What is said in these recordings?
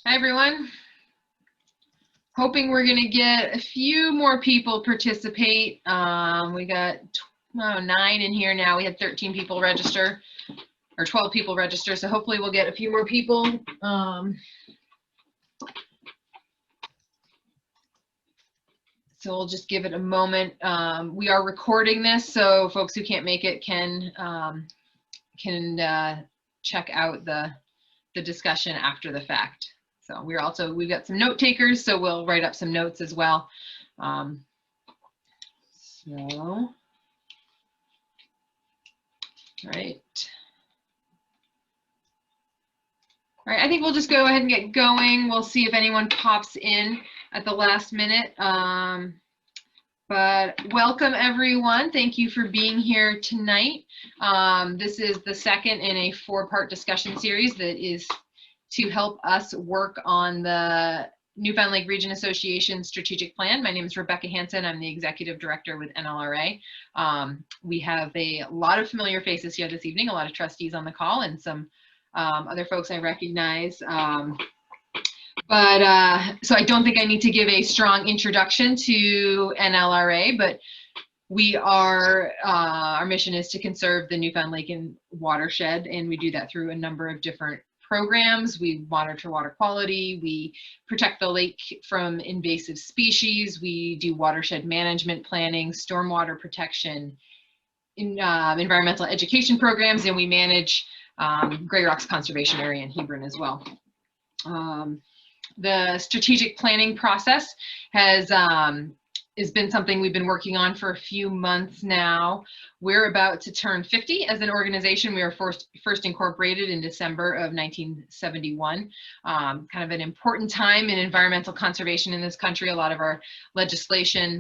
Hi, everyone. Hoping we're going to get a few more people participate. We got 9 in here now. We had 13 people register, or 12 people register, so hopefully we'll get a few more people. So we'll just give it a moment. We are recording this, so folks who can't make it can check out the discussion after the fact. So we've got some note takers, so we'll write up some notes as well. All right. All right, I think we'll just go ahead and get going. We'll see if anyone pops in at the last minute. But welcome, everyone. Thank you for being here tonight. This is the second in a 4-part discussion series that is to help us work on the Newfoundland Lake Region Association strategic plan. My name is Rebecca Hansen. I'm the executive director with NLRA. We have a lot of familiar faces here this evening, a lot of trustees on the call, and some other folks I recognize. So I don't think I need to give a strong introduction to NLRA, but we are, our mission is to conserve the Newfoundland Lake and Watershed, and we do that through a number of different programs. We monitor water quality, we protect the lake from invasive species, we do watershed management planning, stormwater protection, environmental education programs, and we manage Grey Rocks Conservation Area in Hebron as well. The strategic planning process has been something we've been working on for a few months now. We're about to turn 50 as an organization. We were first incorporated in December of 1971. Kind of an important time in environmental conservation in this country. A lot of our legislation,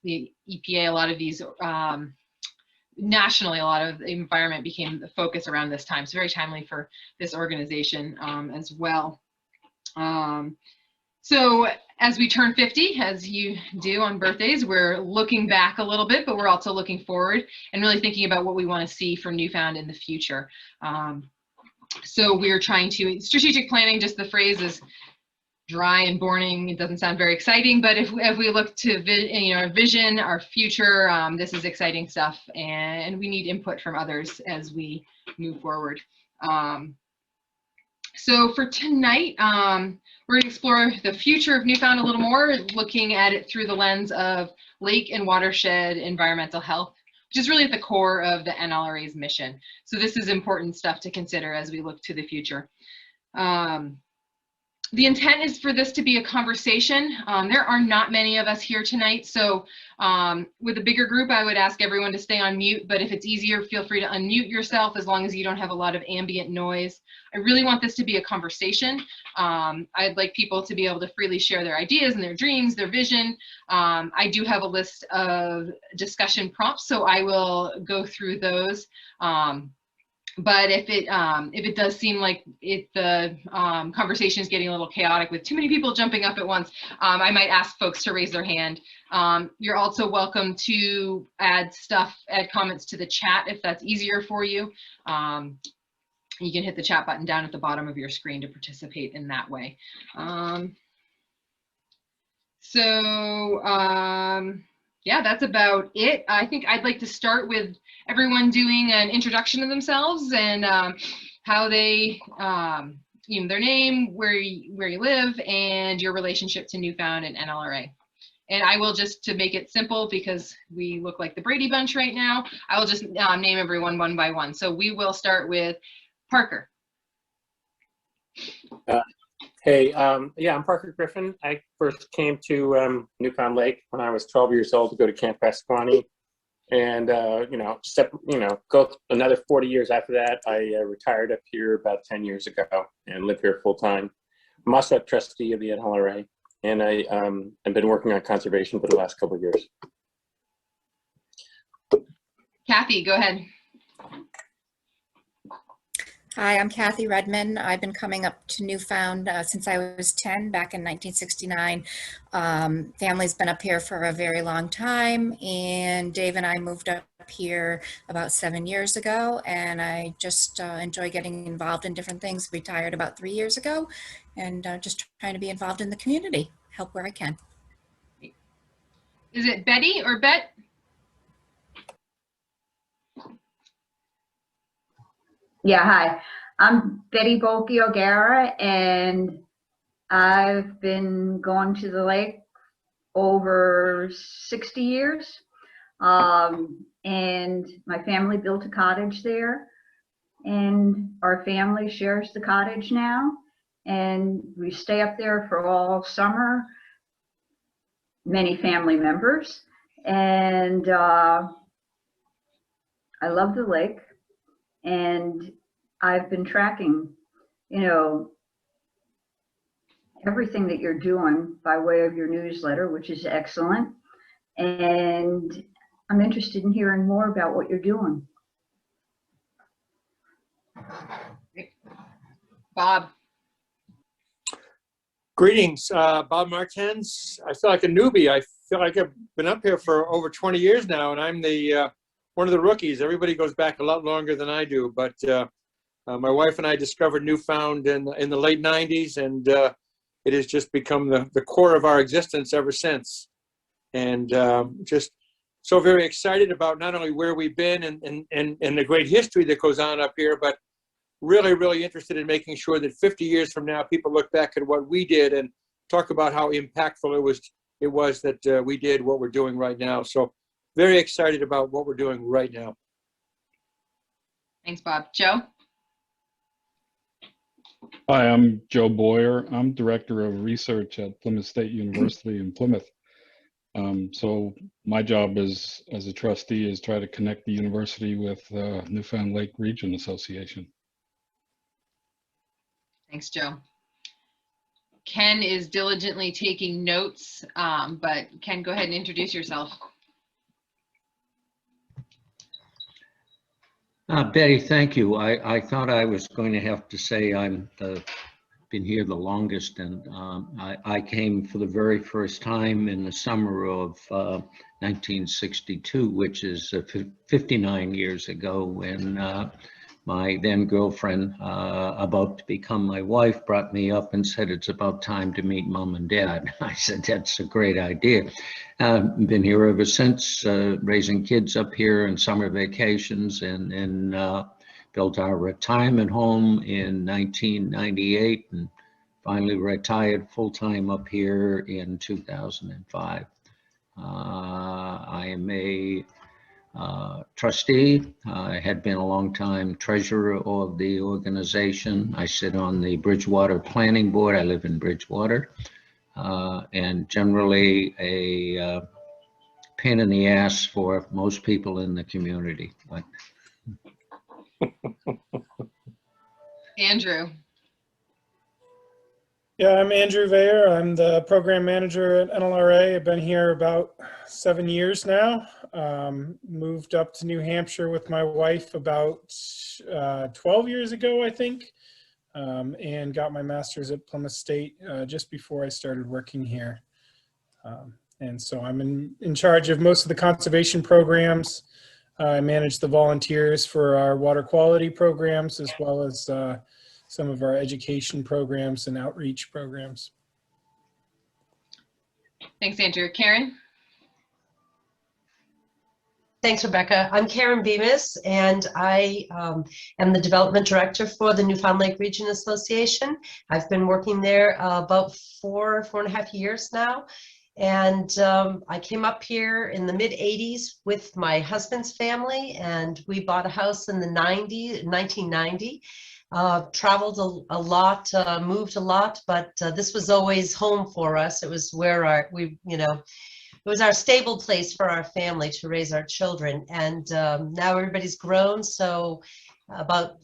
the EPA, a lot of these, nationally, a lot of the environment became the focus around this time. So very timely for this organization as well. So as we turn 50, as you do on birthdays, we're looking back a little bit, but we're also looking forward and really thinking about what we want to see from Newfound in the future. So we're trying to, strategic planning, just the phrase is dry and boring. It doesn't sound very exciting, but if we look to our vision, our future, this is exciting stuff, and we need input from others as we move forward. So for tonight, we're going to explore the future of Newfound a little more, looking at it through the lens of lake and watershed environmental health, which is really at the core of the NLRA's mission. So this is important stuff to consider as we look to the future. The intent is for this to be a conversation. There are not many of us here tonight, so with a bigger group, I would ask everyone to stay on mute, but if it's easier, feel free to unmute yourself as long as you don't have a lot of ambient noise. I really want this to be a conversation. I'd like people to be able to freely share their ideas and their dreams, their vision. I do have a list of discussion prompts, so I will go through those. But if it does seem like the conversation is getting a little chaotic with too many people jumping up at once, I might ask folks to raise their hand. You're also welcome to add comments to the chat if that's easier for you. You can hit the chat button down at the bottom of your screen to participate in that way. Yeah, that's about it. I think I'd like to start with everyone doing an introduction of themselves and how they, their name, where you live, and your relationship to Newfound and NLRA. And I will just, to make it simple, because we look like the Brady Bunch right now, I will just name everyone one by one. So we will start with Parker. Hey, yeah, I'm Parker Griffin. I first came to Newfound Lake when I was 12 years old to go to Camp Pasquani, and go another 40 years after that. I retired up here about 10 years ago and live here full time. I'm also a trustee of the NLRA, and I've been working on conservation for the last couple of years. Kathy, go ahead. Hi, I'm Kathy Redman. I've been coming up to Newfound since I was 10, back in 1969. Family's been up here for a very long time, and Dave and I moved up here about 7 years ago, and I just enjoy getting involved in different things. Retired about 3 years ago, and just trying to be involved in the community, help where I can. Is it Betty or Bet? Yeah, hi. I'm Betty Bogora, and I've been going to the lake over 60 years. And my family built a cottage there, and our family shares the cottage now. And we stay up there for all summer, many family members. And I love the lake. And I've been tracking, you know, everything that you're doing by way of your newsletter, which is excellent. And I'm interested in hearing more about what you're doing. Bob. Greetings, Bob Martens. I feel like a newbie. I feel like I've been up here for over 20 years now, and I'm the one of the rookies. Everybody goes back a lot longer than I do, but my wife and I discovered Newfound in the late 90s, and it has just become the core of our existence ever since. And just so very excited about not only where we've been and the great history that goes on up here, but really, really interested in making sure that 50 years from now, people look back at what we did and talk about how impactful it was that we did what we're doing right now. So very excited about what we're doing right now. Thanks, Bob. Joe? Hi, I'm Joe Boyer. I'm Director of Research at Plymouth State University in Plymouth. So my job as a trustee is try to connect the university with Newfound Lake Region Association. Thanks, Joe. Ken is diligently taking notes, but Ken, go ahead and introduce yourself. Betty, thank you. I thought I was going to have to say I'm been here the longest, and I came for the very first time in the summer of 1962, which is 59 years ago, when my then girlfriend, about to become my wife, brought me up and said, "It's about time to meet Mom and Dad." I said, "That's a great idea." Been here ever since, raising kids up here in summer vacations, and built our retirement home in 1998 and finally retired full-time up here in 2005. I am a trustee. I had been a long time treasurer of the organization. I sit on the Bridgewater Planning Board. I live in Bridgewater, and generally a pain in the ass for most people in the community. But Andrew. Yeah, I'm Andrew Vayer. I'm the program manager at NLRA. I've been here about 7 years now. Moved up to New Hampshire with my wife about 12 years ago, I think, and got my master's at Plymouth State just before I started working here. And so I'm in charge of most of the conservation programs. I manage the volunteers for our water quality programs, as well as some of our education programs and outreach programs. Thanks, Andrew. Karen? Thanks, Rebecca. I'm Karen Bemis, and I am the development director for the Newfound Lake Region Association. I've been working there about four and a half years now. And I came up here in the mid-'80s with my husband's family, and we bought a house in the 1990. Traveled a lot, moved a lot, but this was always home for us. It was where it was our stable place for our family to raise our children. And now everybody's grown. So about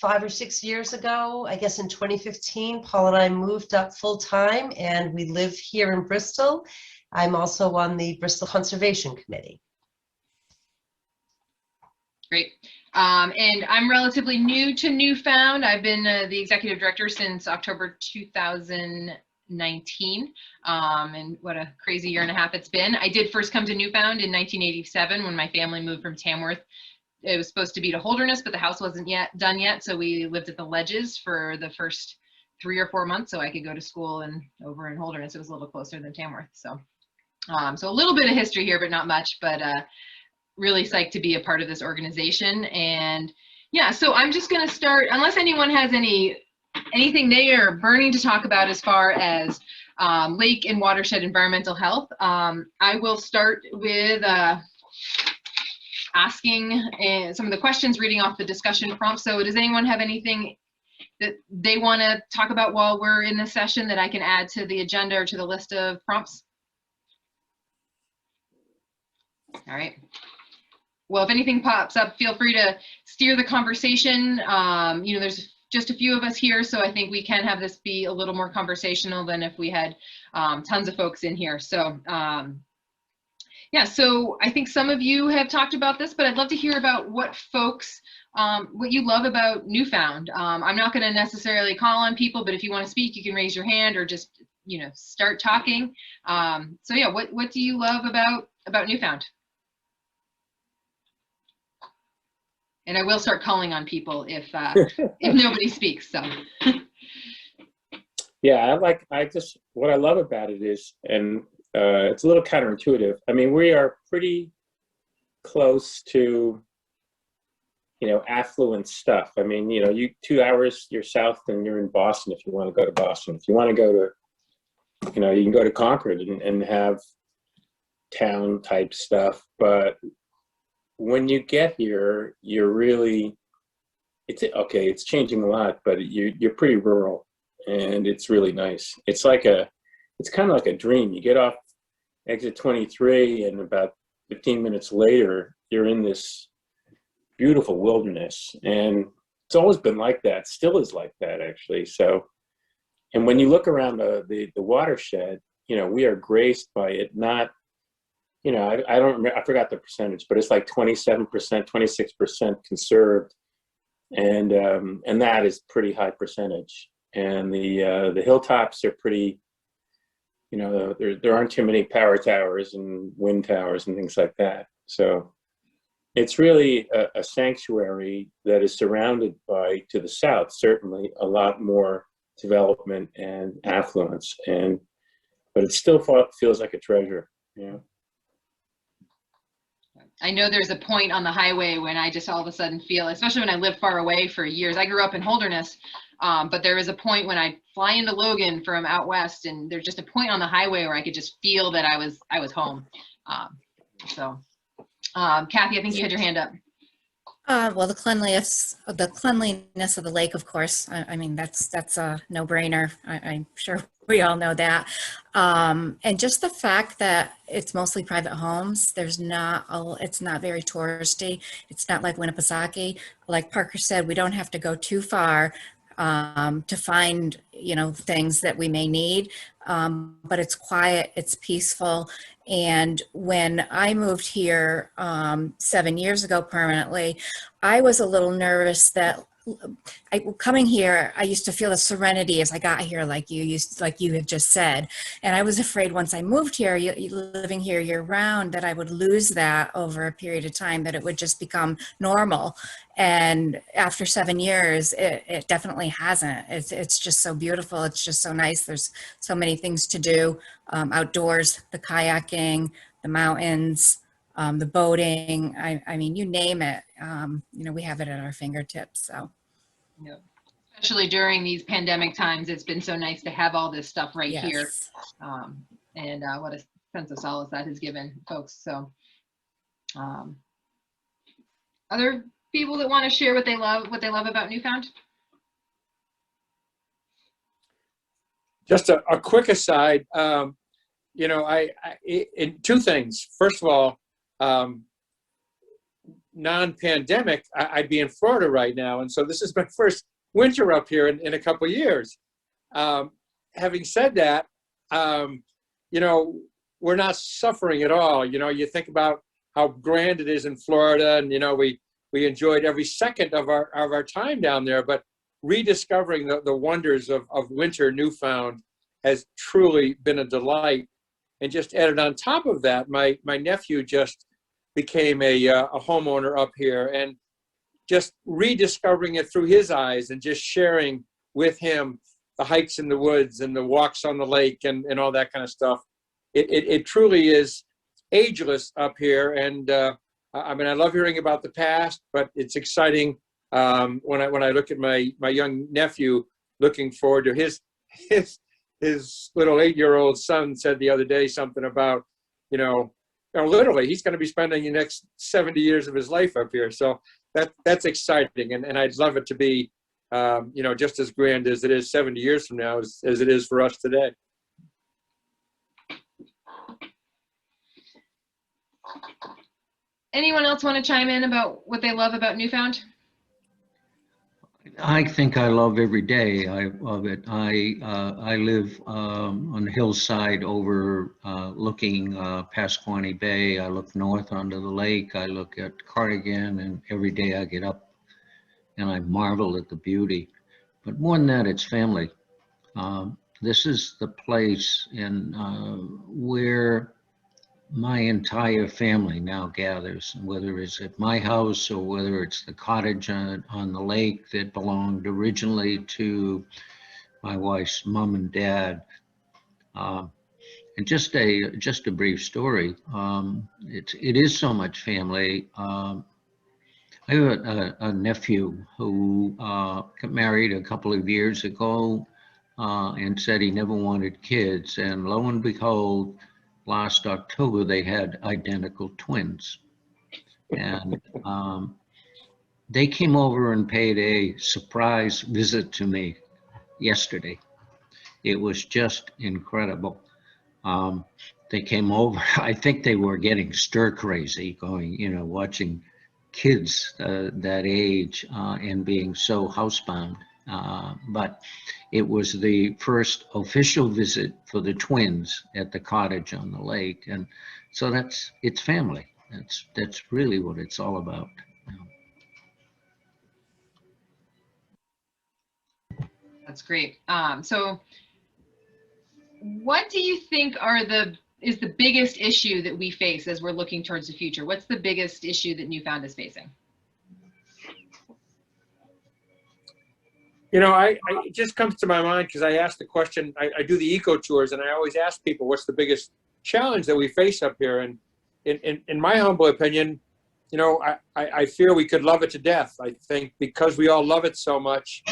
5 or 6 years ago, I guess in 2015, Paul and I moved up full time, and we live here in Bristol. I'm also on the Bristol Conservation Committee. Great. And I'm relatively new to Newfound. I've been the executive director since October 2019. And what a crazy year and a half it's been. I did first come to Newfound in 1987 when my family moved from Tamworth. It was supposed to be to Holderness, but the house wasn't done yet. So we lived at the Ledges for the first 3 or 4 months so I could go to school and over in Holderness. It was a little closer than Tamworth. So, so a little bit of history here, but not much, but really psyched to be a part of this organization. And yeah, so I'm just going to start, unless anyone has anything they are burning to talk about as far as lake and watershed environmental health. I will start with asking some of the questions, reading off the discussion prompts. So does anyone have anything that they want to talk about while we're in this session that I can add to the agenda or to the list of prompts? All right. Well, if anything pops up, feel free to steer the conversation. You know, there's just a few of us here, so I think we can have this be a little more conversational than if we had tons of folks in here. So yeah, so I think some of you have talked about this, but I'd love to hear about what folks, what you love about Newfound. I'm not going to necessarily call on people, but if you want to speak, you can raise your hand or just, you know, start talking. So yeah, what do you love about Newfound? And I will start calling on people if nobody speaks. So. Yeah, what I love about it is, and it's a little counterintuitive. I mean, we are pretty close to, you know, affluent stuff. I mean, you know, 2 hours you're south and you're in Boston if you want to go to Boston. If you want to go to, you know, you can go to Concord and have town type stuff. But when you get here, you're really, it's changing a lot, but you're pretty rural and it's really nice. It's kind of like a dream. You get off exit 23 and about 15 minutes later, you're in this beautiful wilderness. And it's always been like that, still is like that actually. So, and when you look around the watershed, you know, we are graced by it, not, you know, I don't remember, I forgot the percentage, but it's like 27%, 26% conserved. And that is pretty high percentage. And the hilltops are pretty, you know, there aren't too many power towers and wind towers and things like that. So it's really a sanctuary that is surrounded by, to the south, certainly a lot more development and affluence. But it still feels like a treasure, you know. I know there's a point on the highway when I just all of a sudden feel, especially when I lived far away for years. I grew up in Holderness, but there was a point when I fly into Logan from out west, and there's just a point on the highway where I could just feel that I was home. Kathy, I think you had your hand up. Well, the cleanliness of the lake, of course. I mean, that's a no-brainer. I'm sure we all know that. And just the fact that it's mostly private homes. It's not very touristy. It's not like Winnipesaukee. Like Parker said, we don't have to go too far to find, you know, things that we may need. But it's quiet, it's peaceful. And when I moved here 7 years ago permanently, I was a little nervous that coming here, I used to feel the serenity as I got here, like you had just said. And I was afraid once I moved here, living here year round, that I would lose that over a period of time, that it would just become normal. And after 7 years, it definitely hasn't. It's just so beautiful. It's just so nice. There's so many things to do outdoors, the kayaking, the mountains, the boating. I mean, you name it. You know, we have it at our fingertips. So, yeah. Especially during these pandemic times, it's been so nice to have all this stuff right here. And what a sense of solace that has given folks. So, other people that want to share what they love about Newfound? Just a quick aside. You know, in two things. First of all, non-pandemic, I'd be in Florida right now, and so this is my first winter up here in a couple of years. Having said that, you know, we're not suffering at all. You know, you think about how grand it is in Florida, and you know, we enjoyed every second of our time down there. But rediscovering the wonders of winter Newfound has truly been a delight. And just added on top of that, my nephew just became a homeowner up here, and just rediscovering it through his eyes and just sharing with him hikes in the woods and the walks on the lake and all that kind of stuff. It truly is ageless up here. And I mean, I love hearing about the past, but it's exciting when I look at my young nephew, looking forward to his little 8-year-old son said the other day something about, literally he's going to be spending the next 70 years of his life up here. So that's exciting. And I'd love it to be, just as grand as it is 70 years from now as it is for us today. Anyone else want to chime in about what they love about Newfound? I think I love every day. I love it. I live on the hillside over looking past Squanny Bay. I look north onto the lake. I look at Cardigan, and every day I get up and I marvel at the beauty. But more than that, it's family. This is the place where my entire family now gathers, whether it's at my house or whether it's the cottage on the lake that belonged originally to my wife's mom and dad. And just a brief story. It is so much family. I have a nephew who got married a couple of years ago and said he never wanted kids, and lo and behold, last October, they had identical twins. And they came over and paid a surprise visit to me yesterday. It was just incredible. They came over, I think they were getting stir crazy, going, watching kids that age and being so housebound. But it was the first official visit for the twins at the cottage on the lake, and so it's family. That's really what it's all about. That's great. So what do you think is the biggest issue that we face as we're looking towards the future? What's the biggest issue that Newfound is facing? It just comes to my mind because I asked the question, I do the eco tours, and I always ask people, what's the biggest challenge that we face up here? And in my humble opinion, I fear we could love it to death. I think because we all love it so much,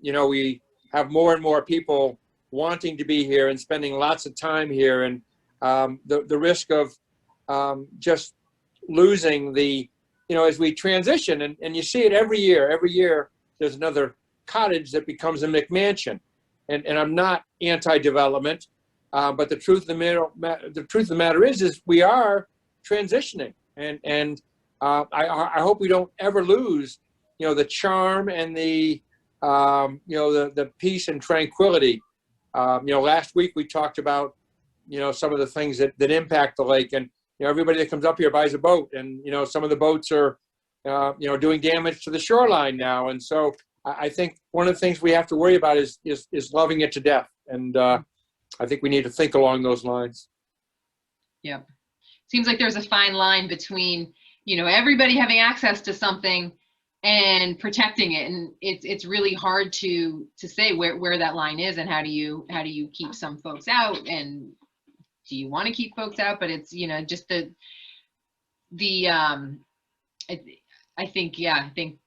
we have more and more people wanting to be here and spending lots of time here. And the risk of just losing as we transition, and you see it every year there's another cottage that becomes a McMansion, and I'm not anti-development, but the truth of the matter is we are transitioning, and I hope we don't ever lose the charm and the peace and tranquility. Last week we talked about some of the things that impact the lake, and everybody that comes up here buys a boat, and some of the boats are doing damage to the shoreline now, and so I think one of the things we have to worry about is loving it to death. And I think we need to think along those lines. Yeah. Seems like there's a fine line between, everybody having access to something and protecting it. And it's really hard to say where that line is, and how do you keep some folks out, and do you want to keep folks out? But it's, just I think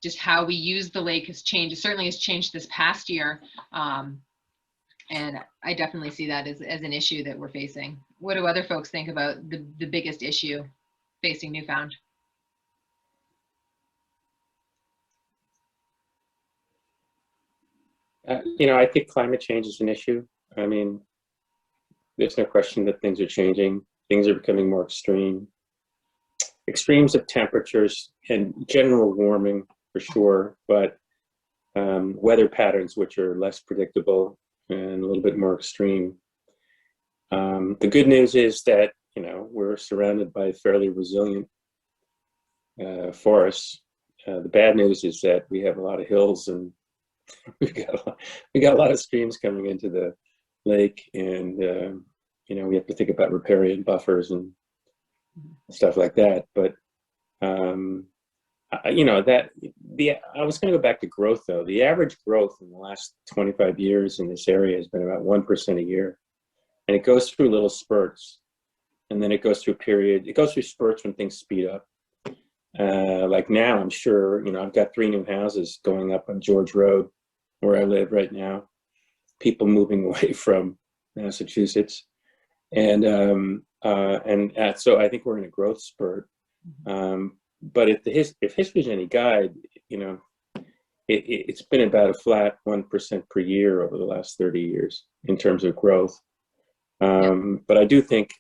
just how we use the lake has changed. It certainly has changed this past year. And I definitely see that as an issue that we're facing. What do other folks think about the biggest issue facing Newfound? I think climate change is an issue. I mean, there's no question that things are changing. Things are becoming more extreme. Extremes of temperatures and general warming for sure, but weather patterns which are less predictable and a little bit more extreme. The good news is that we're surrounded by fairly resilient forests. The bad news is that we have a lot of hills, and we got a lot of streams coming into the lake, and we have to think about riparian buffers and stuff like that. But that I was going to go back to growth though. The average growth in the last 25 years in this area has been about 1% a year, and it goes through little spurts, and then it goes through a period. It goes through spurts when things speed up. Like now, I'm sure, you know, I've got 3 new houses going up on George Road where I live right now, people moving away from Massachusetts. And so I think we're in a growth spurt. But if history's any guide, you know, it's been about a flat 1% per year over the last 30 years in terms of growth. But I do think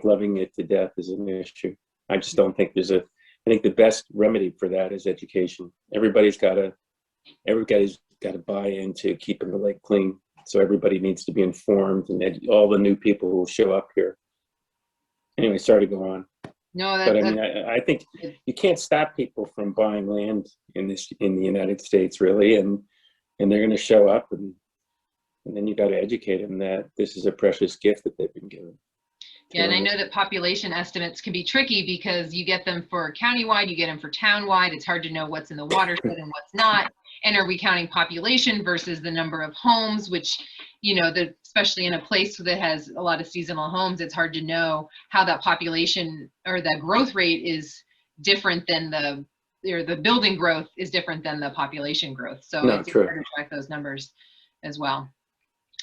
loving it to death is an issue. I just don't think I think the best remedy for that is education. Everybody's got to buy into keeping the lake clean. So everybody needs to be informed, and all the new people who show up here. Anyway, sorry to go on. No, But I mean, I think you can't stop people from buying land in the United States, really, and they're going to show up, and then you got to educate them that this is a precious gift that they've been given. Yeah, and I know that population estimates can be tricky because you get them for countywide, you get them for townwide. It's hard to know what's in the watershed and what's not. And are we counting population versus the number of homes, which, you know, especially in a place that has a lot of seasonal homes, it's hard to know how that population or the growth rate is different than the building growth is different than the population growth. So it's hard to track those numbers as well.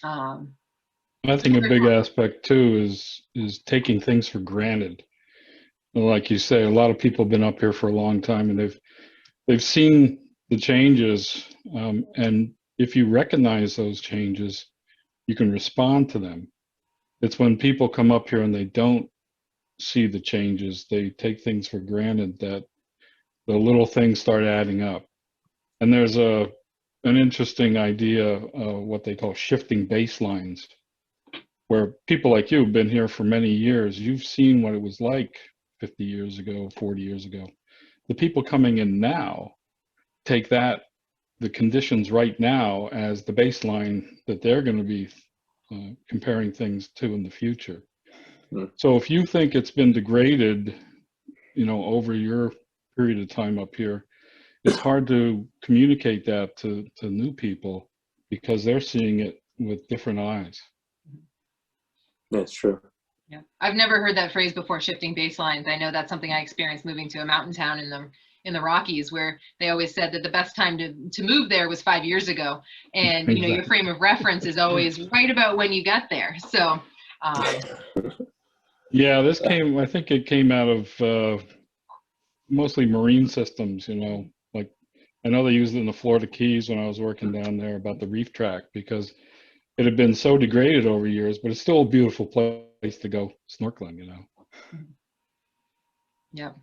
I think a big aspect too is taking things for granted. Like you say, a lot of people have been up here for a long time, and they've seen the changes. And if you recognize those changes, you can respond to them. It's when people come up here and they don't see the changes, they take things for granted, that the little things start adding up. And there's an interesting idea, what they call shifting baselines, where people like you have been here for many years. You've seen what it was like 50 years ago, 40 years ago. The people coming in now take the conditions right now as the baseline that they're going to be comparing things to in the future. So if you think it's been degraded, you know, over your period of time up here, it's hard to communicate that to new people because they're seeing it with different eyes. That's true. Yeah, I've never heard that phrase before, shifting baselines. I know that's something I experienced moving to a mountain town in the Rockies, where they always said that the best time to move there was 5 years ago. And, you know, your frame of reference is always right about when you got there. So, yeah, I think it came out of mostly marine systems, you know, like I know they used it in the Florida Keys when I was working down there about the reef track, because it had been so degraded over years, but it's still a beautiful place to go snorkeling, you know. Yeah.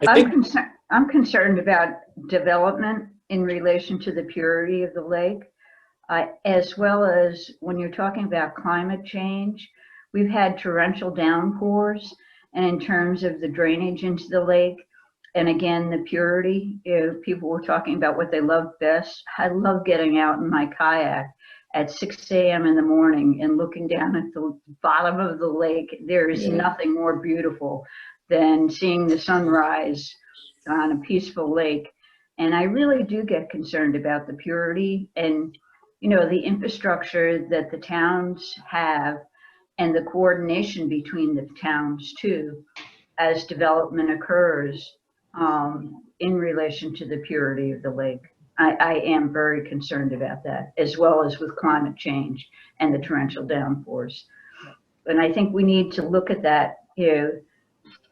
I'm concerned about development in relation to the purity of the lake, as well as when you're talking about climate change. We've had torrential downpours, and in terms of the drainage into the lake, and again, the purity, people were talking about what they love best. I love getting out in my kayak at 6 a.m. in the morning and looking down at the bottom of the lake. There is nothing more beautiful than seeing the sunrise on a peaceful lake. And I really do get concerned about the purity and, you know, the infrastructure that the towns have and the coordination between the towns too, as development occurs in relation to the purity of the lake. I am very concerned about that, as well as with climate change and the torrential downpours. And I think we need to look at that. You know,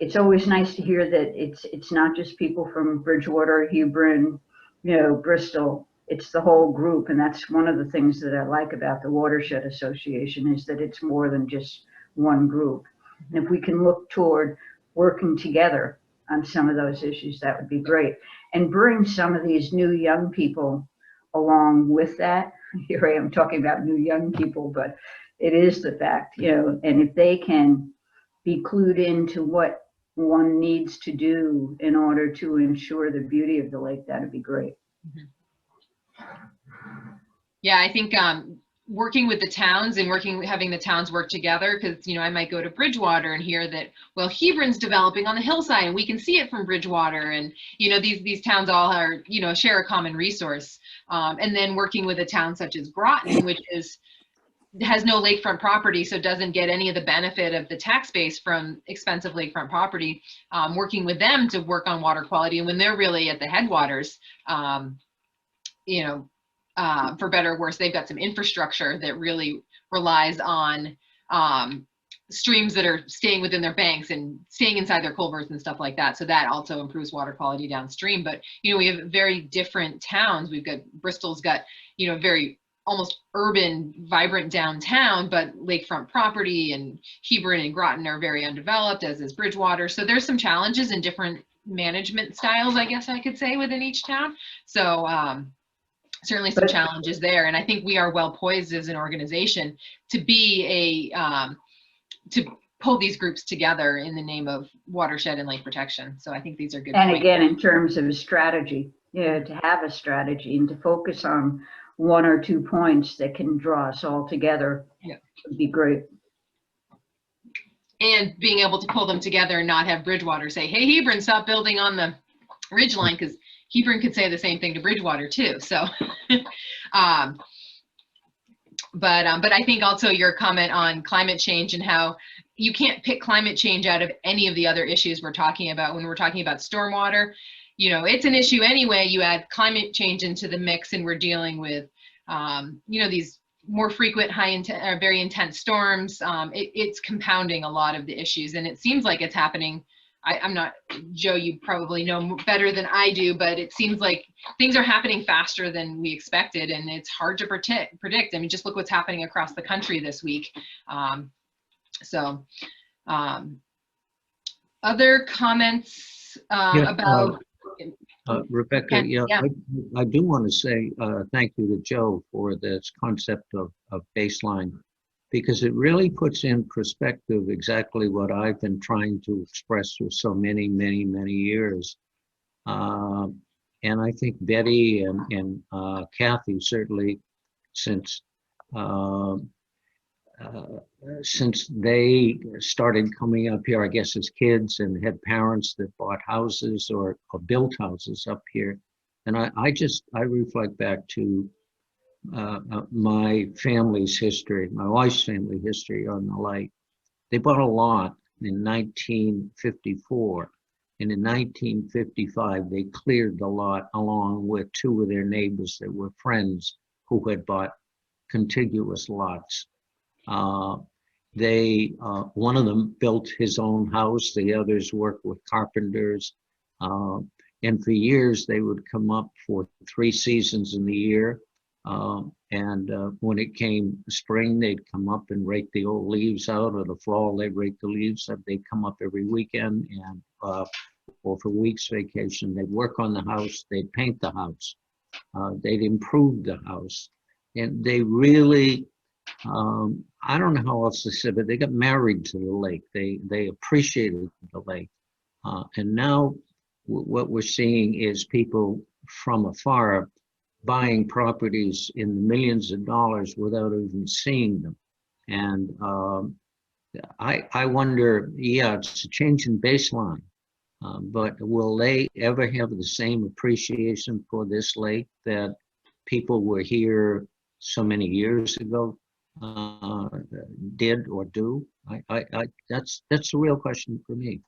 it's always nice to hear that it's not just people from Bridgewater, Hebron, you know, Bristol. It's the whole group, and that's one of the things that I like about the Watershed Association, is that it's more than just one group. And if we can look toward working together on some of those issues, that would be great. And bring some of these new young people along with that. Here I am talking about new young people, but it is the fact, you know, and if they can be clued into what one needs to do in order to ensure the beauty of the lake, that'd be great. Yeah, I think working with the towns and having the towns work together, because, you know, I might go to Bridgewater and hear that, well, Hebron's developing on the hillside and we can see it from Bridgewater, and, you know, these towns all are, you know, share a common resource. And then working with a town such as Groton, which has no lakefront property, so doesn't get any of the benefit of the tax base from expensive lakefront property, working with them to work on water quality. And when they're really at the headwaters, you know, for better or worse, they've got some infrastructure that really relies on streams that are staying within their banks and staying inside their culverts and stuff like that. So that also improves water quality downstream. But, you know, we have very different towns. We've got, Bristol's got, you know, very almost urban, vibrant downtown, but lakefront property, and Hebron and Groton are very undeveloped, as is Bridgewater. So there's some challenges in different management styles, I guess I could say, within each town. So, certainly some challenges there, and I think we are well poised as an organization to be to pull these groups together in the name of watershed and lake protection. So I think these are good And points. again, in terms of strategy, you know, to have a strategy and to focus on 1 or 2 points that can draw us all together, yeah, would be great. And being able to pull them together and not have Bridgewater say, hey, Hebron, stop building on the ridge line, because Hebron could say the same thing to Bridgewater too. So, but I think also your comment on climate change and how you can't pick climate change out of any of the other issues we're talking about. When we're talking about stormwater, you know, it's an issue anyway. You add climate change into the mix and we're dealing with, you know, these more frequent, very intense storms. It's compounding a lot of the issues, and it seems like it's happening. I'm not, Joe, you probably know better than I do, but it seems like things are happening faster than we expected, and it's hard to predict. I mean, just look what's happening across the country this week. Other comments about... Rebecca, yeah. I do want to say thank you to Joe for this concept of baseline, because it really puts in perspective exactly what I've been trying to express for so many years. And I think Betty and Kathy, certainly since they started coming up here, I guess as kids, and had parents that bought houses or built houses up here. And I reflect back to my family's history, my wife's family history on the lake. They bought a lot in 1954. And in 1955, they cleared the lot along with 2 of their neighbors that were friends who had bought contiguous lots. One of them built his own house. The others worked with carpenters. And for years, they would come up for 3 seasons in the year. And when it came spring, they'd come up and rake the old leaves out, or the fall, they'd rake the leaves up. They'd come up every weekend, and or for weeks vacation, they'd work on the house, they'd paint the house, they'd improve the house. And they really, I don't know how else to say, but they got married to the lake. They appreciated the lake. And now what we're seeing is people from afar buying properties in the millions of dollars without even seeing them. And I wonder, yeah, it's a change in baseline, but will they ever have the same appreciation for this lake that people were here so many years ago did or do? That's a real question for me.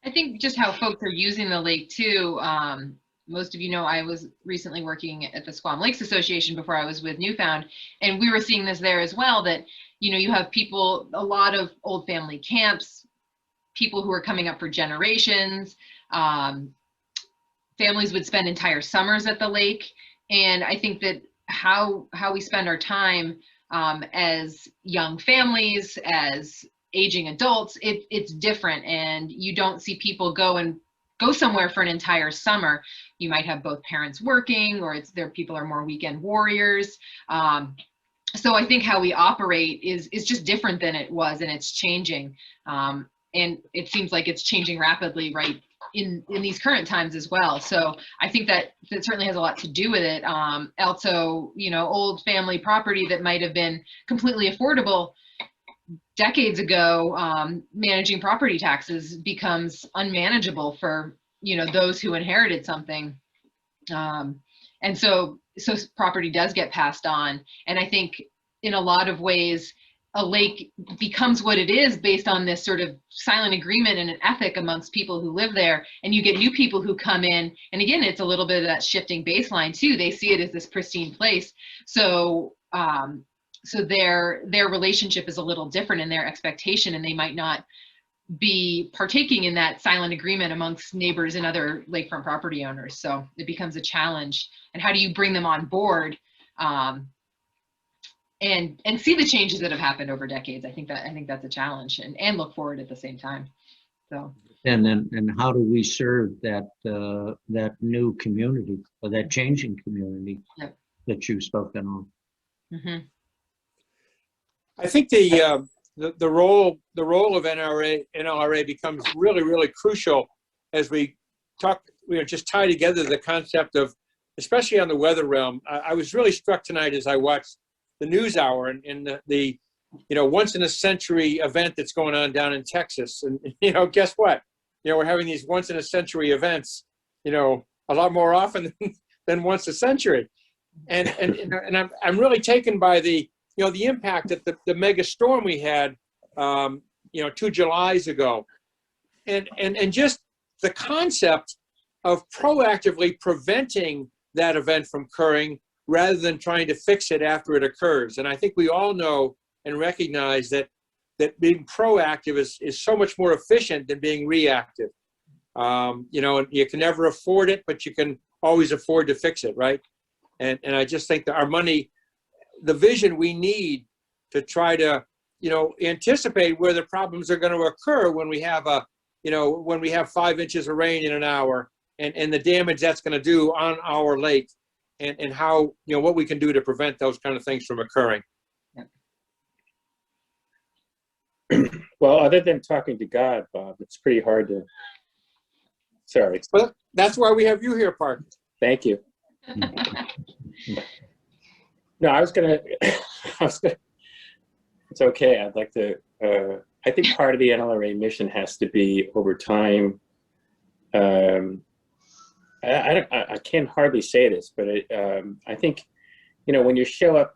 I think just how folks are using the lake too. Most of you know I was recently working at the Squam Lakes Association before I was with Newfound, and we were seeing this there as well, that, you know, you have people, a lot of old family camps, people who are coming up for generations. Families would spend entire summers at the lake. And I think that how we spend our time as young families, as aging adults, it's different. And you don't see people go somewhere for an entire summer. You might have both parents working, or people are more weekend warriors. So I think how we operate is just different than it was, and it's changing. And it seems like it's changing rapidly right in these current times as well. So I think that certainly has a lot to do with it. Also, you know, old family property that might have been completely affordable decades ago, managing property taxes becomes unmanageable for, you know, those who inherited something. And so property does get passed on. And I think in a lot of ways, a lake becomes what it is based on this sort of silent agreement and an ethic amongst people who live there. And you get new people who come in. And again, it's a little bit of that shifting baseline too. They see it as this pristine place. So, so their relationship is a little different in their expectation, and they might not be partaking in that silent agreement amongst neighbors and other lakefront property owners. So it becomes a challenge. And how do you bring them on board? And see the changes that have happened over decades. I think that's a challenge, and look forward at the same time. So. And how do we serve that that new community, or that changing community that you've spoken on? Mm-hmm. I think the role of NLRA becomes really crucial as we talk. You know, just tie together the concept of, especially on the weather realm. I was really struck tonight as I watched the news hour and the you know, once in a century event that's going on down in Texas. And, you know, guess what? You know, we're having these once in a century events, you know, a lot more often than once a century. And I'm really taken by the, you know, the impact that the mega storm we had, you know, 2 Julys ago. And just the concept of proactively preventing that event from occurring rather than trying to fix it after it occurs. And I think we all know and recognize that being proactive is so much more efficient than being reactive. You know, you can never afford it, but you can always afford to fix it, right? And I just think that our money, the vision we need to try to, you know, anticipate where the problems are going to occur when we have when we have 5 inches of rain in an hour, and the damage that's going to do on our lake. And how, you know, what we can do to prevent those kind of things from occurring. Well, other than talking to God, Bob, it's pretty hard to. Sorry. Well, that's why we have you here, Parker. Thank you. No, I was gonna. It's okay. I'd like to. I think part of the NLRA mission has to be over time. I can't hardly say this, but I think, you know, when you show up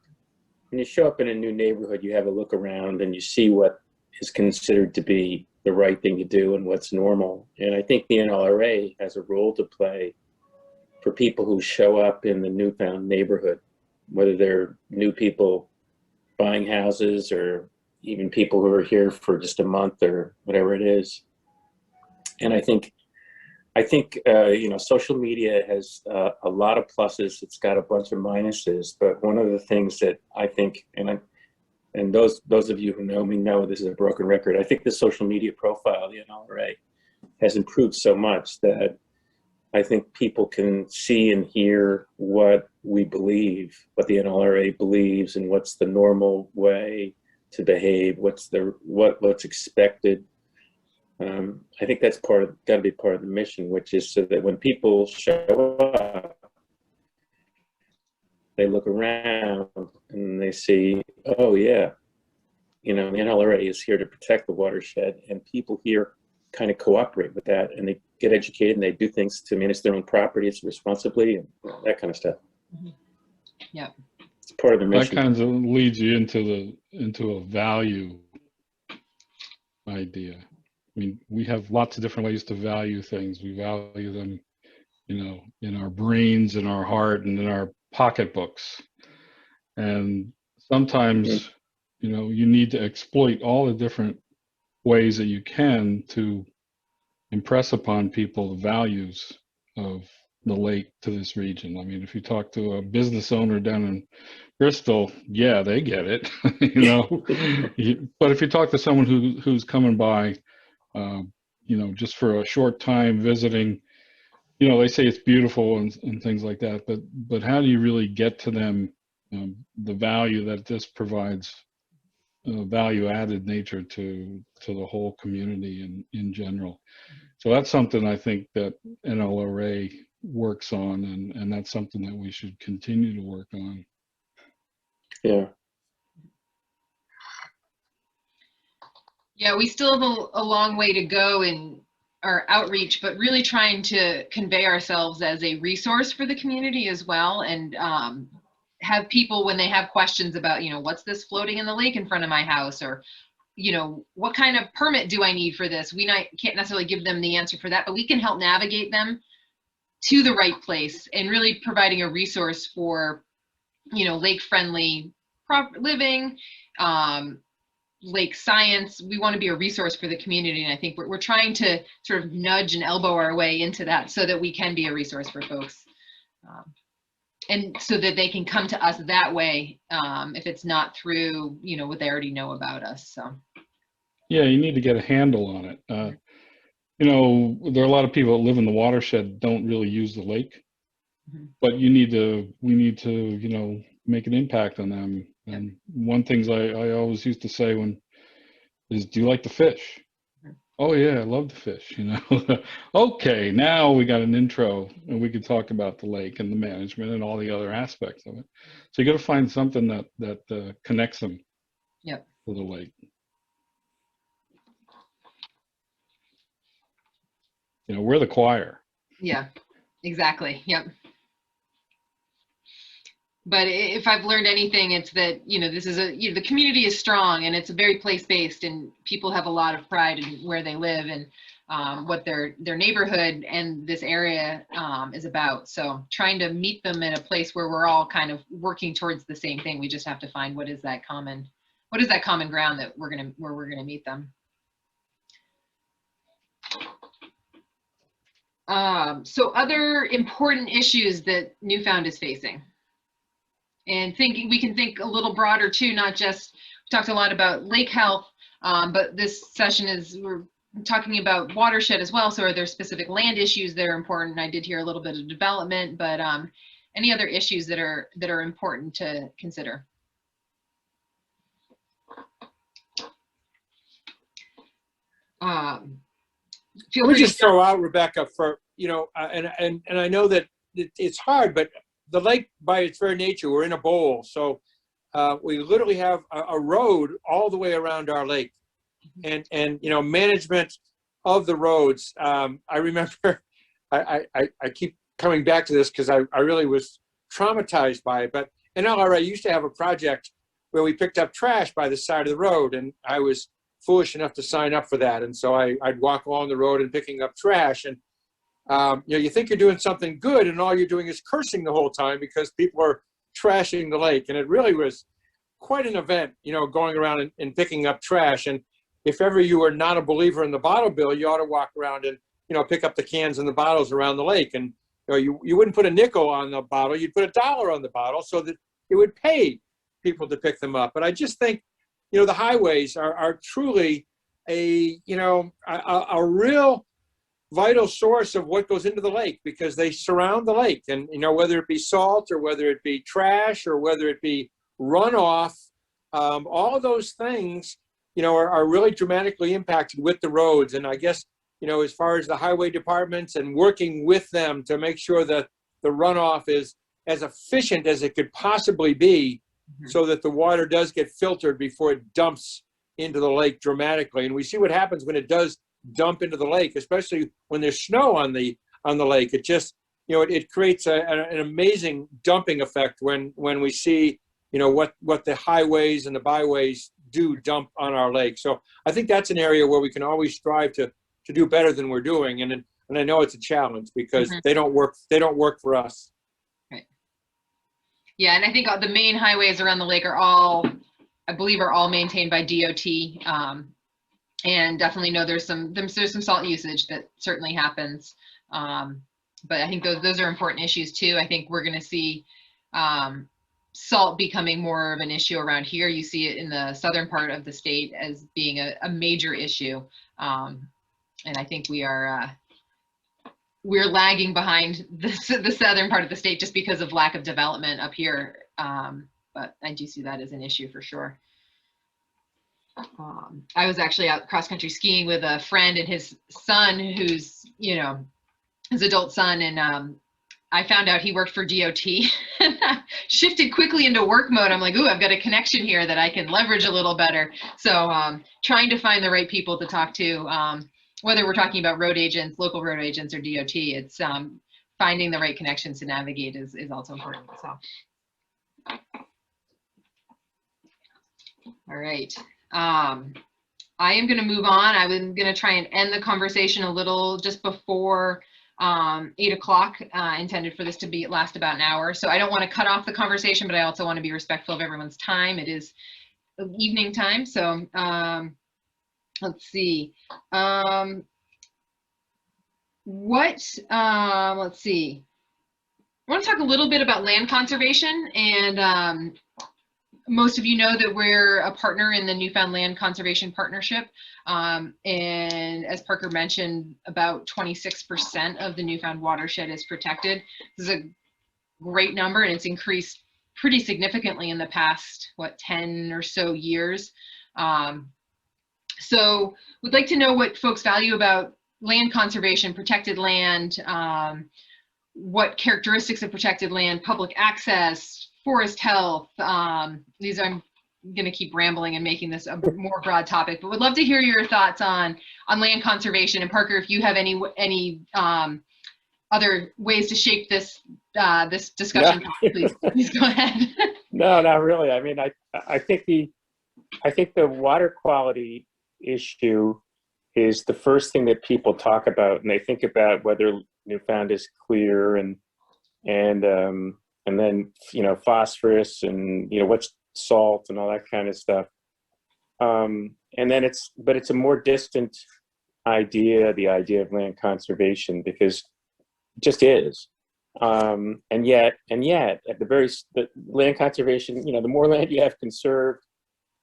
in a new neighborhood, you have a look around and you see what is considered to be the right thing to do and what's normal. And I think the NLRA has a role to play for people who show up in the newfound neighborhood, whether they're new people buying houses or even people who are here for just a month or whatever it is. And I think you know, social media has a lot of pluses. It's got a bunch of minuses, but one of the things that I think, and those of you who know me know this is a broken record, I think the social media profile of the NLRA has improved so much that I think people can see and hear what we believe, what the NLRA believes, and what's the normal way to behave, what's expected. I think that's got to be part of the mission, which is so that when people show up, they look around and they see, oh yeah, you know, the NLRA is here to protect the watershed, and people here kind of cooperate with that, and they get educated and they do things to manage their own properties responsibly and that kind of stuff. Mm-hmm. Yeah, it's part of the mission. That kind of leads you into a value idea. I mean, we have lots of different ways to value things. We value them, you know, in our brains, in our heart, and in our pocketbooks. And sometimes, you know, you need to exploit all the different ways that you can to impress upon people the values of the lake to this region. I mean, if you talk to a business owner down in Bristol, yeah, they get it, you know. But if you talk to someone who's coming by, you know, just for a short time visiting, you know, they say it's beautiful and things like that, but how do you really get to them the value that this provides value added nature to the whole community in general. So that's something I think that NLRA works on, and that's something that we should continue to work on. Yeah. Yeah, we still have a long way to go in our outreach, but really trying to convey ourselves as a resource for the community as well, and have people, when they have questions about, you know, what's this floating in the lake in front of my house, or, you know, what kind of permit do I need for this? Can't necessarily give them the answer for that, but we can help navigate them to the right place, and really providing a resource for, you know, lake-friendly living, lake science. We want to be a resource for the community, and I think we're trying to sort of nudge and elbow our way into that so that we can be a resource for folks, and so that they can come to us that way, if it's not through, you know, what they already know about us. So yeah, you need to get a handle on it. You know, there are a lot of people that live in the watershed don't really use the lake, but we need to, you know, make an impact on them. And one things I always used to say is, do you like to fish? Oh yeah, I love to fish, you know. Okay, now we got an intro and we can talk about the lake and the management and all the other aspects of it. So you got to find something that connects them to the lake. You know, we're the choir. yeah, exactly. Yep. But if I've learned anything, it's that, you know, this is you know, the community is strong, and it's a very place-based, and people have a lot of pride in where they live and what their neighborhood and this area is about. So trying to meet them in a place where we're all kind of working towards the same thing. We just have to find what is that common ground that where we're gonna meet them. So other important issues that Newfound is facing. And we can think a little broader too, not just, we talked a lot about lake health, but this session we're talking about watershed as well. So are there specific land issues that are important? I did hear a little bit of development, but any other issues that are important to consider? Let me just throw out, Rebecca, for, you know, and I know that it's hard, but the lake, by its very nature, we're in a bowl. So we literally have a road all the way around our lake, and you know, management of the roads. I remember, I keep coming back to this because I really was traumatized by it. But NLRA used to have a project where we picked up trash by the side of the road, and I was foolish enough to sign up for that. And so I'd walk along the road and picking up trash, and you know, you think you're doing something good, and all you're doing is cursing the whole time because people are trashing the lake. And it really was quite an event, you know, going around and picking up trash. And if ever you were not a believer in the bottle bill, you ought to walk around and, you know, pick up the cans and the bottles around the lake. And you know, you wouldn't put a nickel on the bottle, you'd put $1 on the bottle so that it would pay people to pick them up. But I just think, you know, the highways are truly a, you know, a real vital source of what goes into the lake, because they surround the lake. And, you know, whether it be salt or whether it be trash or whether it be runoff, all of those things, you know, are really dramatically impacted with the roads. And I guess, you know, as far as the highway departments and working with them to make sure that the runoff is as efficient as it could possibly be, so that the water does get filtered before it dumps into the lake dramatically. And we see what happens when it does dump into the lake, especially when there's snow on the lake. It just, you know, it creates an amazing dumping effect when we see, you know, what the highways and the byways do dump on our lake. So I think that's an area where we can always strive to do better than we're doing. And I know it's a challenge because they don't work for us. Right. Yeah, and I think the main highways around the lake are all maintained by DOT. And definitely know there's some salt usage that certainly happens. But I think those are important issues too. I think we're going to see salt becoming more of an issue around here. You see it in the southern part of the state as being a major issue. And I think we're lagging behind the southern part of the state just because of lack of development up here. But I do see that as an issue for sure. I was actually out cross country skiing with a friend and his son, who's, you know, his adult son, and I found out he worked for DOT. Shifted quickly into work mode. I'm like, ooh, I've got a connection here that I can leverage a little better. So trying to find the right people to talk to, whether we're talking about road agents, local road agents, or DOT, it's finding the right connections to navigate is also important. So, all right. I am going to move on. I'm going to try and end the conversation a little just before 8 o'clock, intended for this to last about an hour. So I don't want to cut off the conversation, but I also want to be respectful of everyone's time. It is evening time. So let's see. Let's see. I want to talk a little bit about land conservation, and most of you know that we're a partner in the Newfoundland Conservation Partnership. And as Parker mentioned, about 26% of the Newfound watershed is protected. This is a great number, and it's increased pretty significantly in the past, 10 or so years. So we'd like to know what folks value about land conservation, protected land, what characteristics of protected land, public access, forest health. I'm going to keep rambling and making this a more broad topic, but would love to hear your thoughts on land conservation. And Parker, if you have any other ways to shape this this discussion, No. please go ahead. No, not really. I mean, I think the water quality issue is the first thing that people talk about, and they think about whether Newfound is clear, and then, you know, phosphorus, and, you know, what's salt and all that kind of stuff. And then it's a more distant idea, the idea of land conservation, because it just is. And yet at the land conservation, you know, the more land you have conserved,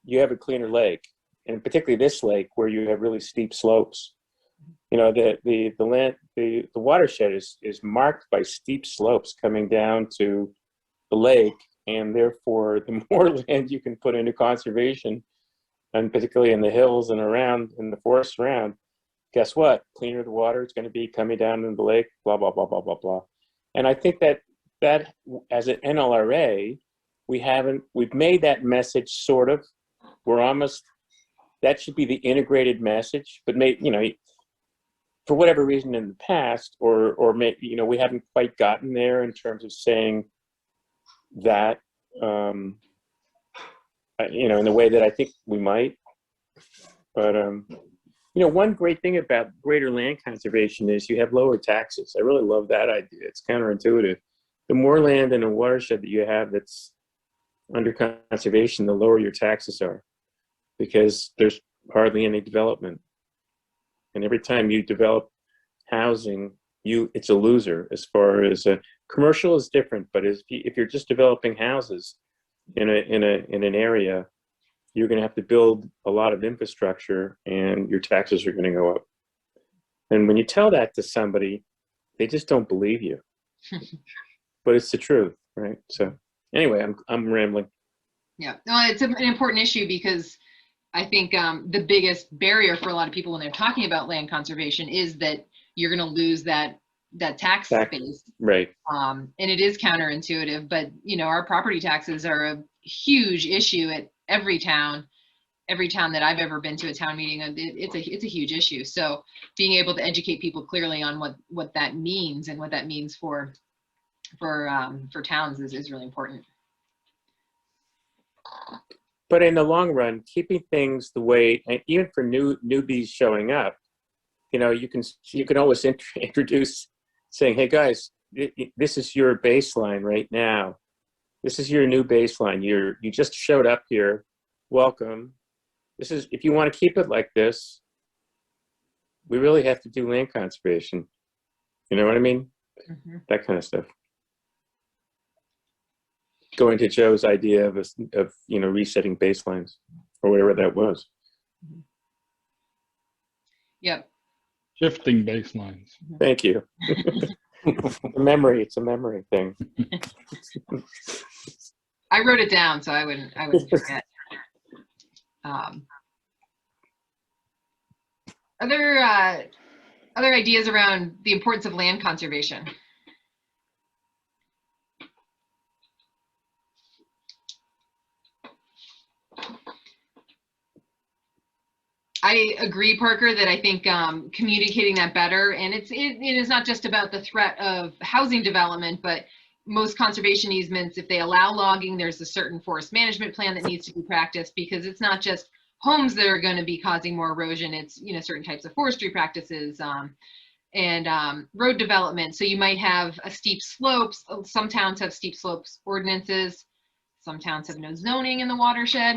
you have a cleaner lake, and particularly this lake where you have really steep slopes. You know, the watershed is marked by steep slopes coming down to the lake, and therefore the more land you can put into conservation, and particularly in the hills and around in the forests around, guess what? Cleaner the water it's going to be coming down into the lake, blah, blah, blah, blah, blah, blah. And I think that as an NLRA, we've made that message sort of, that should be the integrated message, but you know, for whatever reason in the past, or maybe, you know, we haven't quite gotten there in terms of saying that, you know, in the way that I think we might. But, you know, one great thing about greater land conservation is you have lower taxes. I really love that idea. It's counterintuitive. The more land in a watershed that you have that's under conservation, the lower your taxes are, because there's hardly any development. And every time you develop housing, it's a loser. As far as commercial is different, but if you're just developing houses in an area, you're going to have to build a lot of infrastructure, and your taxes are going to go up. And when you tell that to somebody, they just don't believe you. But it's the truth, right? So anyway, I'm rambling. Yeah, no, it's an important issue, because I think the biggest barrier for a lot of people when they're talking about land conservation is that you're going to lose that tax base. Right. And it is counterintuitive, but, you know, our property taxes are a huge issue at every town that I've ever been to a town meeting. It's a huge issue. So being able to educate people clearly on what that means, and what that means for towns is really important. But in the long run, keeping things the way, and even for newbies showing up, you know, you can always introduce, saying, hey guys, this is your baseline right now. This is your new baseline. You just showed up here. Welcome. This is, if you want to keep it like this, we really have to do land conservation. You know what I mean? Mm-hmm. That kind of stuff. Going to Joe's idea of you know, resetting baselines, or whatever that was. Yep. Shifting baselines. Thank you. It's a memory thing. I wrote it down, so I wouldn't forget. Other ideas around the importance of land conservation? I agree, Parker, that I think communicating that better, and it is not just about the threat of housing development, but most conservation easements, if they allow logging, there's a certain forest management plan that needs to be practiced, because it's not just homes that are going to be causing more erosion. It's, you know, certain types of forestry practices and road development. So you might have a steep slopes. Some towns have steep slopes ordinances. Some towns have no zoning in the watershed.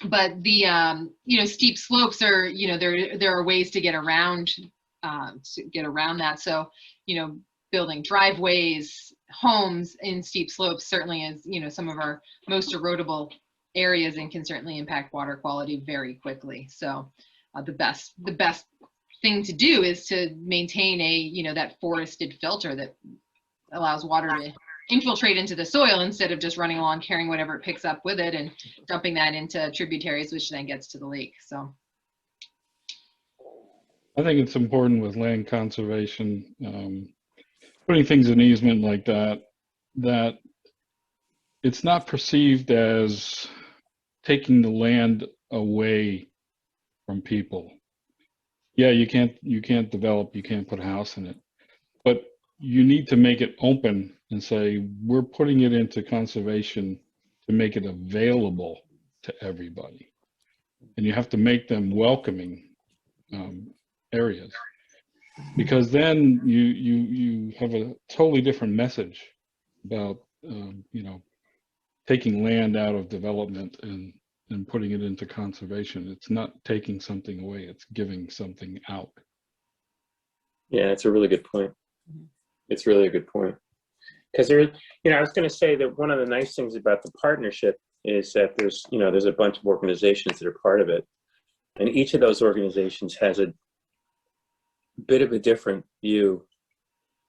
But the you know, steep slopes are, you know, there are ways to get around that. So, you know, building driveways, homes in steep slopes certainly is, you know, some of our most erodible areas and can certainly impact water quality very quickly. So the best thing to do is to maintain a, you know, that forested filter that allows water to infiltrate into the soil instead of just running along carrying whatever it picks up with it and dumping that into tributaries, which then gets to the lake. So I think it's important with land conservation, putting things in easement like that, that it's not perceived as taking the land away from people. Yeah, you can't develop, you can't put a house in it, but you need to make it open and say, we're putting it into conservation to make it available to everybody. And you have to make them welcoming areas, because then you have a totally different message about, you know, taking land out of development and putting it into conservation. It's not taking something away, it's giving something out. Yeah, it's a really good point. It's really a good point. Because there, you know, I was going to say that one of the nice things about the partnership is that there's, you know, there's a bunch of organizations that are part of it. And each of those organizations has a bit of a different view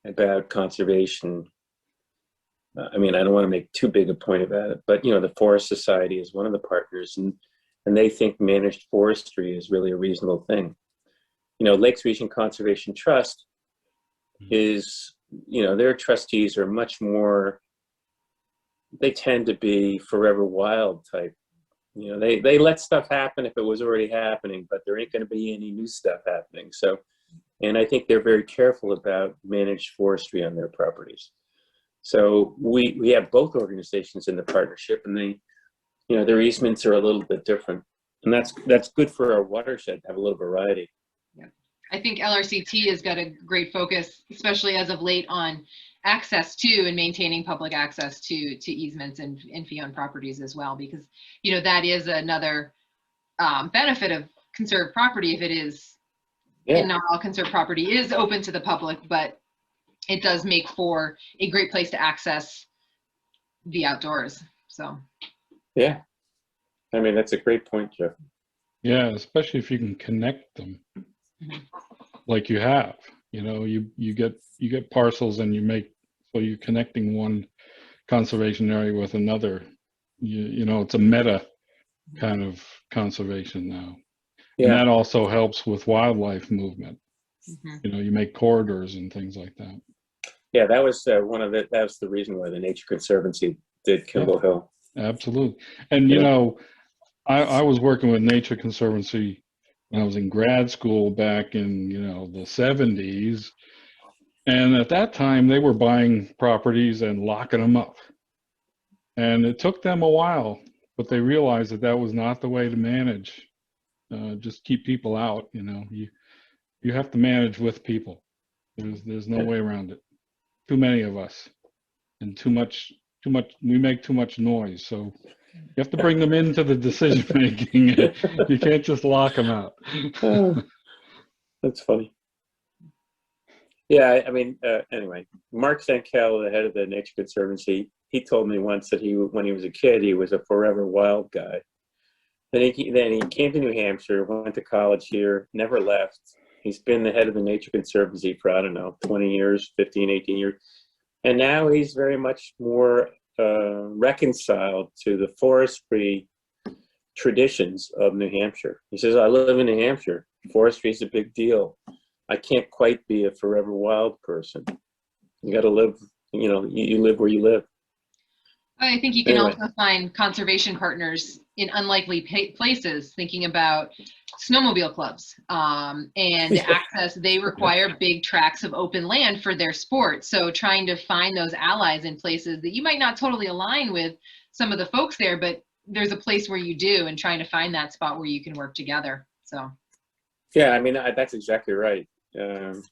about conservation. I mean, I don't want to make too big a point about it, but, you know, the Forest Society is one of the partners, and they think managed forestry is really a reasonable thing. You know, Lakes Region Conservation Trust is, you know, their trustees are much more, they tend to be forever wild type. You know, they let stuff happen if it was already happening, but there ain't going to be any new stuff happening. So, and I think they're very careful about managed forestry on their properties. So we have both organizations in the partnership, and they, you know, their easements are a little bit different, and that's good for our watershed to have a little variety. yeah, I think LRCT has got a great focus, especially as of late, on access to and maintaining public access to easements and fee-owned properties as well, because, you know, that is another benefit of conserved property. If it is, and not all conserved property is open to the public, but it does make for a great place to access the outdoors. So yeah, I mean, that's a great point, Jeff. Yeah, especially if you can connect them, like you have. You know, you get parcels, and so you're connecting one conservation area with another. You know, it's a meta kind of conservation now. Yeah. And that also helps with wildlife movement. mm-hmm. You know, you make corridors and things like that. Yeah, that was that was the reason why the Nature Conservancy did Kimball Hill. Absolutely. And, you know, I was working with Nature Conservancy when I was in grad school back in, you know, the 70s. And at that time, they were buying properties and locking them up. And it took them a while, but they realized that was not the way to manage. Just keep people out, you know. You have to manage with people. There's no way around it. Too many of us, and too much, we make too much noise. So you have to bring them into the decision making. You can't just lock them out. That's funny. Yeah, I mean, anyway, Mark Sankel, the head of the Nature Conservancy, he told me once that when he was a kid, he was a forever wild guy. Then he came to New Hampshire, went to college here, never left. He's been the head of the Nature Conservancy for, I don't know, 20 years, 15, 18 years. And now he's very much more reconciled to the forestry traditions of New Hampshire. He says, I live in New Hampshire. Forestry is a big deal. I can't quite be a forever wild person. You got to live, you know, you live where you live. I think you can Anyway. also find conservation partners in unlikely places, thinking about snowmobile clubs and access. They require big tracts of open land for their sport. So trying to find those allies in places that you might not totally align with some of the folks there, but there's a place where you do, and trying to find that spot where you can work together. So. Yeah, I mean, that's exactly right. And,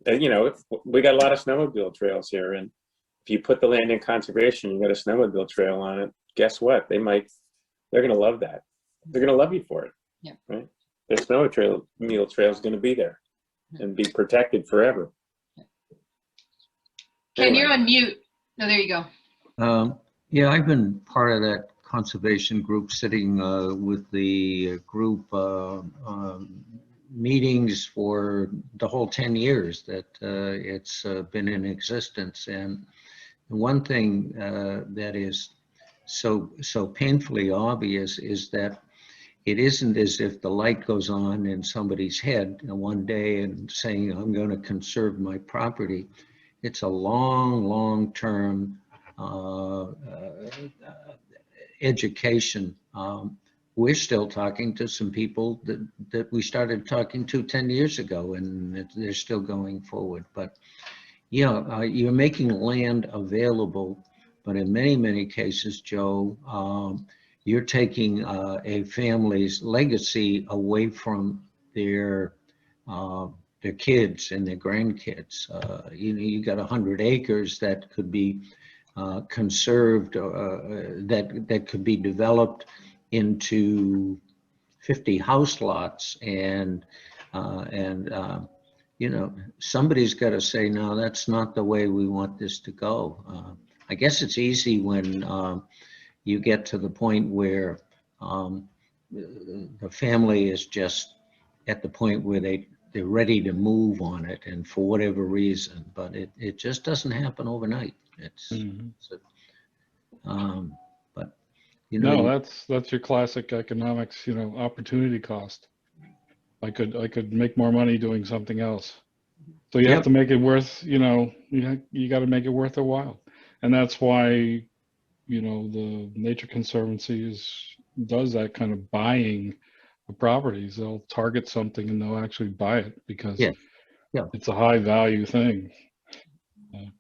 you know, we got a lot of snowmobile trails here, and if you put the land in conservation, you got a snowmobile trail on it, guess what? They're going to love that. They're going to love you for it. Yeah. Right? The snowmobile trail is going to be there and be protected forever. Ken, Anyway. you're on mute. No, there you go. Yeah, I've been part of that conservation group, sitting with the group meetings for the whole 10 years that it's been in existence. And one thing that is so painfully obvious is that it isn't as if the light goes on in somebody's head one day and saying, I'm going to conserve my property. It's a long-term education. We're still talking to some people that we started talking to 10 years ago, and they're still going forward. But yeah, you're making land available, but in many cases, Joe, you're taking a family's legacy away from their kids and their grandkids. You got 100 acres that could be conserved, that could be developed into 50 house lots, and you know, somebody's got to say, no, that's not the way we want this to go. I guess it's easy when you get to the point where the family is just at the point where they're ready to move on it, and for whatever reason, but it just doesn't happen overnight. But you know, No, that's your classic economics, you know, opportunity cost. I could make more money doing something else. So you have to make it worth, you know, you got to make it worth a while. And that's why, you know, the Nature Conservancy does that kind of buying of properties. They'll target something and they'll actually buy it because it's a high value thing,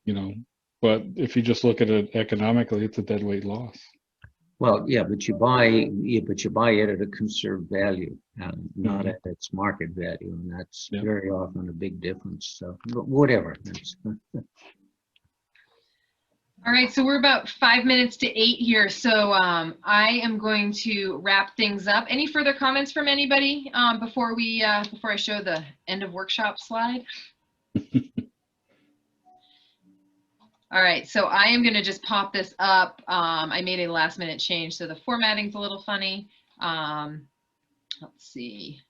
you know. But if you just look at it economically, it's a dead weight loss. Well, yeah, but you buy it at a conserved value, not at its market value, and that's very often a big difference. So, but whatever. All right, so we're about 5 minutes to 8 here, so I am going to wrap things up. Any further comments from anybody before I show the end of workshop slide? All right, so I am going to just pop this up. I made a last minute change, so the formatting's a little funny. Let's see.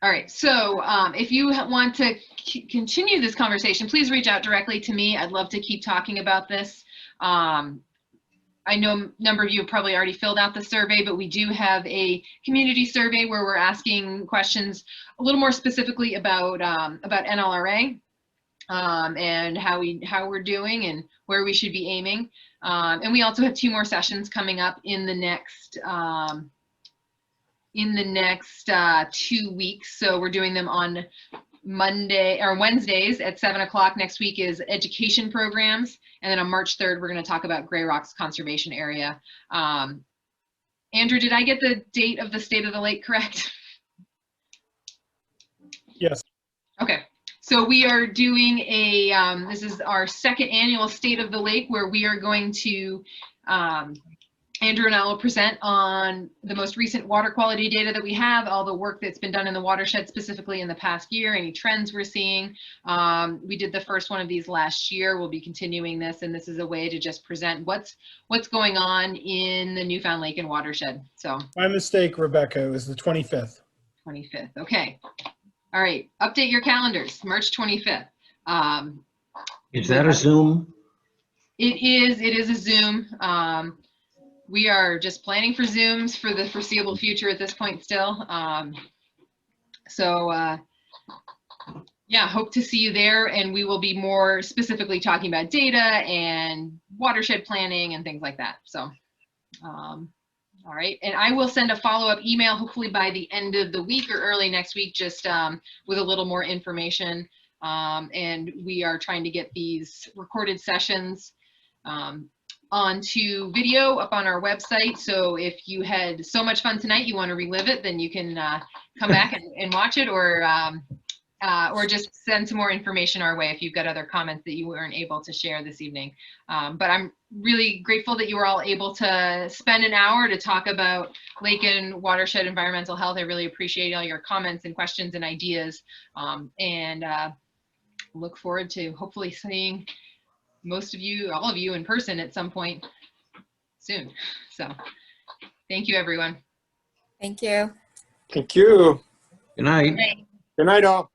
All right, so if you want to continue this conversation, please reach out directly to me. I'd love to keep talking about this. I know a number of you have probably already filled out the survey, but we do have a community survey where we're asking questions a little more specifically about NLRA and how we're doing and where we should be aiming. And we also have 2 more sessions coming up in the next 2 weeks. So we're doing them on Monday or Wednesdays at 7 o'clock. Next week is education programs. And then on March 3rd, we're going to talk about Grey Rocks Conservation Area. Andrew, did I get the date of the State of the Lake correct? Yes. Okay. So we are doing this is our 2nd annual State of the Lake, where we are going to, Andrew and I will present on the most recent water quality data that we have, all the work that's been done in the watershed, specifically in the past year, any trends we're seeing. We did the first one of these last year. We'll be continuing this, and this is a way to just present what's going on in the Newfound Lake and watershed. So My mistake, Rebecca, it was the 25th. 25th. Okay. All right. Update your calendars. March 25th. Is that a Zoom? It is a Zoom. We are just planning for Zooms for the foreseeable future at this point still. Yeah, hope to see you there, and we will be more specifically talking about data and watershed planning and things like that. So, all right, and I will send a follow-up email hopefully by the end of the week or early next week, just with a little more information. And we are trying to get these recorded sessions onto video up on our website. So if you had so much fun tonight, you want to relive it, then you can come back and watch it, or just send some more information our way if you've got other comments that you weren't able to share this evening. But I'm really grateful that you were all able to spend an hour to talk about lake and watershed environmental health. I really appreciate all your comments and questions and ideas, and look forward to hopefully seeing most of you, all of you in person at some point soon. So thank you, everyone. Thank you. Thank you. Good night. Good night, all.